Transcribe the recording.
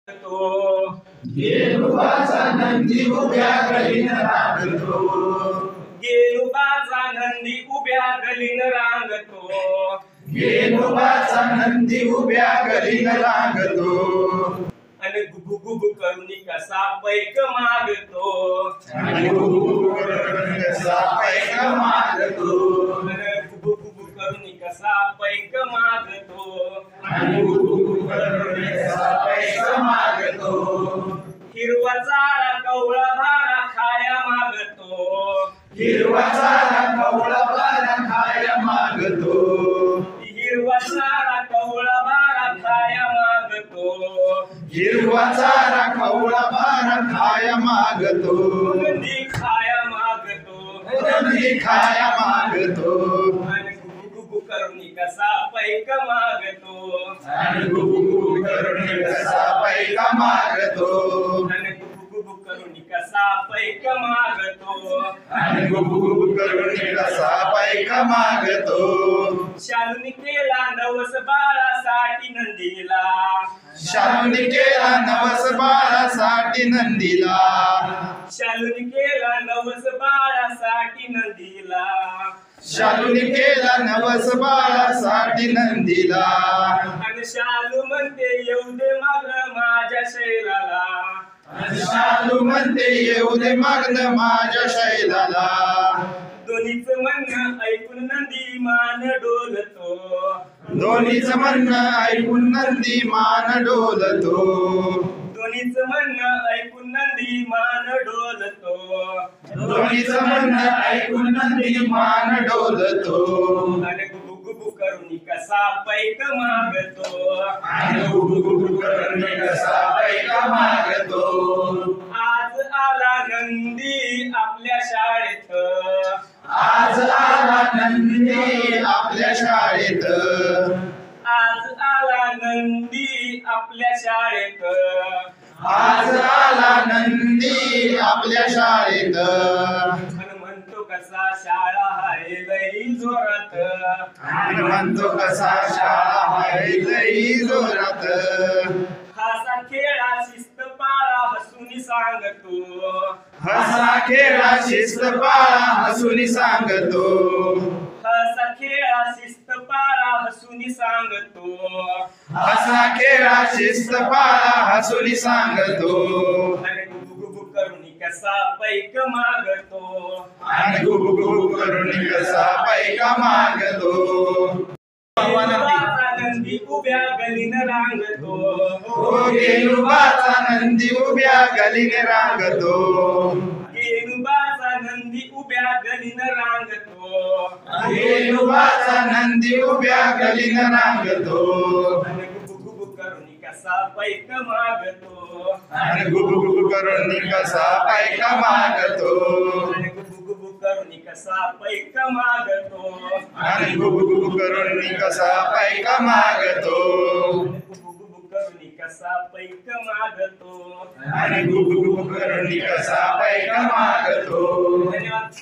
तो गेलुबाचा नंदी उभ्या गलीन रांगतो, गेलुबाचा नंदी उभ्या गलीन रांगतो, गेलुबाचा नंदी उभ्या गलीन रांगतो, आणि गुबु गुबु करुनी कसा पैक मागतो, आणि गुबुगुबु करून कसा पैक मागतो, आणि गुबु गुबु करुनी कसा पैक मागतो, आणि गुबुगुबु करून कसा पैक मागतो, हिरवा चारा कवळा भारा खाया मागतो, हिरवा चारा कवळा बारा खाया मागतो, हिरवा चारा कवळा भारा खाया मागतो, हिरवा चारा कवळा बारा खाया मागतो, नंदी खाया मागतो, नंदी खाया मागतो, आणि गुबु गुबु करुनी कसा पैक मागतो, आणि गुबुगुबु करून कसा पैक मागतो, आणि गुबु गुबु करुनी कसा पैक मागतो, आणि गुबुगुबु करून कसा पैक मागतो, शालूनी केला नवस बाळासाठी नंदीला, शालूनी केला नवस बाळासाठी नंदीला, शालूनी केला नवस बाळासाठी नंदीला, शालूनी केला नवस बाळासाठी नंदीला, आणि शालू म्हणते येऊ दे माग माझ्या शैलाला, शालू म्हणते येऊ दे मागणं माझ्या शैलाला, दोन्हीच म्हणणं ऐकून नंदी मान डोलतो, दोन्हीच म्हणणं ऐकून नंदी मान डोलतो, दोन्हीच म्हणणं ऐकून नंदी मान डोलतो, दोन्हीच म्हणणं ऐकून नंदी मान डोलतो, आणि गुबु गुबु करुनी कसा पैक मागतो, आणि गुबुगुबु करून कसा पैक मागतो, आज आला नंदी आपल्या शाळेत, आज आला नंदी आपल्या शाळेत, आज आला नंदी आपल्या शाळेत, आज आला नंदी आपल्या शाळेत, आणि म्हणतो कसा शाळा आहे लई जोरात, आणि म्हणतो कसा शाळा आहे लई जोरात, हसा खेळा शिस्त पाळा हसून सांगतो, हसा खेळा शिस्त पाळा हसून सांगतो, हसा खेळा शिस्त पाळा हसून सांगतो, हसा खेळा शिस्त पाळा हसून सांगतो, आणि गुबु गुबु करुनी कसा पैक मागतो, आणि गुबुगुबु करून कसा पैक मागतो, गेलुबाचा नंदी उभ्या गलीन रांगतो, हो गेलुबाचा नंदी उभ्या गलीने रांगतो, गेलुबाचा नंदी उभ्या गलीन रांगतो, गेलुबाचा नंदी उभ्या गलीने रांगतो, आणि गुबु गुबु करुनी कसा पैक मागतो, आणि गुबुगुबु करून कसा पैक मागतो, आणि गुबु गुबु करुनी कसा पैक मागतो, आणि गुबुगुबु करून कसा पैक मागतो, गुबु गुबु करुनी कसा पैक मागतो, आणि गुबुगुबु करून कसा पैक मागतो. धन्यवाद.